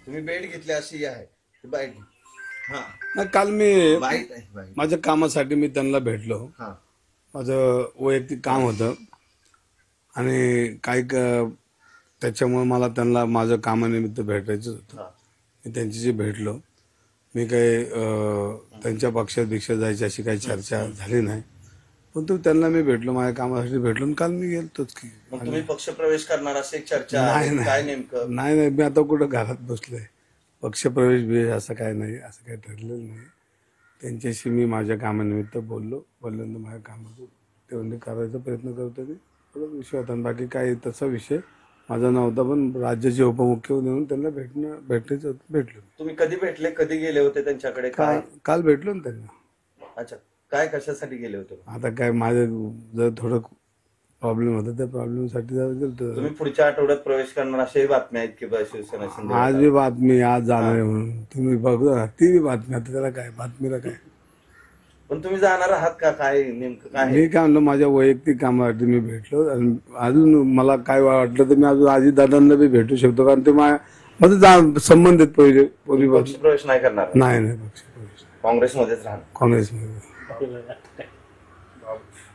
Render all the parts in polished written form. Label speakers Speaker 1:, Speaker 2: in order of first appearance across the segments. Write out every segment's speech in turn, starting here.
Speaker 1: तुम्ही भेट घेतली अशी आहे बाईट. हा
Speaker 2: नाही, काल मी
Speaker 1: बाईट आहे बाईट.
Speaker 2: माझ्या कामासाठी मी त्यांना भेटलो.
Speaker 1: हा
Speaker 2: माझं वैयक्तिक काम होतं आणि त्याच्यामुळे मला त्यांना माझं कामानिमित्त भेटायचं होतं.
Speaker 1: हा
Speaker 2: मी त्यांच्याशी भेटलो. मी काही त्यांच्या पक्षात जायची अशी काही चर्चा झाली नाही, पण त्यांना मी भेटलो, माझ्या कामासाठी भेटलो आणि काल मी गेलतोच की.
Speaker 1: मग तुम्ही पक्षप्रवेश करणार अशी एक चर्चा
Speaker 2: नाही
Speaker 1: आहे काय
Speaker 2: नाही
Speaker 1: नेमकं?
Speaker 2: नाही, मी आता कुठं घरात बसलोय. पक्षप्रवेश बिवेश असं काय नाही, असं काही ठरलेलं नाही. त्यांच्याशी मी माझ्या कामानिमित्त बोलल्यानंतर माझ्या कामाचं ते म्हणजे करायचा प्रयत्न करतो मी. थोडा विषय होता, बाकी काही तसा विषय माझा नव्हता. पण राज्याचे उपमुख्यमंत्री म्हणून त्यांना भेटायचं होतं, भेटलो.
Speaker 1: तुम्ही कधी भेटले, कधी गेले होते त्यांच्याकडे, काय?
Speaker 2: काल भेटलो ना त्यांना.
Speaker 1: अच्छा, काय कशासाठी गेले होते?
Speaker 2: आता काय माझं जर थोडं प्रॉब्लेम होता, त्या प्रॉब्लेमसाठी जरा गेलतो.
Speaker 1: तुम्ही पुढच्या आठवड्यात प्रवेश करणार अशाही बातम्या आहेत की शिवसेना शिंदे
Speaker 2: आज
Speaker 1: गटात?
Speaker 2: बी बातमी आज जाणार आहे म्हणून तुम्ही बघा ना, ती बी बातमी. आता त्याला काय बातमीला काय.
Speaker 1: पण तुम्ही जाणार आहात का, काय नेमकं काय आहे?
Speaker 2: मी काय म्हणलं, माझ्या वैयक्तिक कामासाठी मी भेटलो आणि अजून मला काय वाटलं तर मी अजून अजितदादांना बी भेटू शकतो, कारण ते माझं संबंधित पूर्वीपासून.
Speaker 1: पक्षप्रवेश नाही करणार?
Speaker 2: नाही पक्षप्रवेश
Speaker 1: काँग्रेसमध्येच राहणार?
Speaker 2: काँग्रेसमध्ये.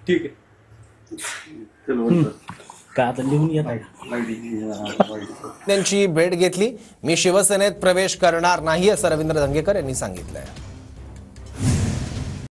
Speaker 1: ठीक आहे.
Speaker 3: का आता लिहून येत आहे.
Speaker 4: त्यांची भेट घेतली. मी शिवसेनेत प्रवेश करणार नाही असं रवींद्र धंगेकर यांनी सांगितलंय.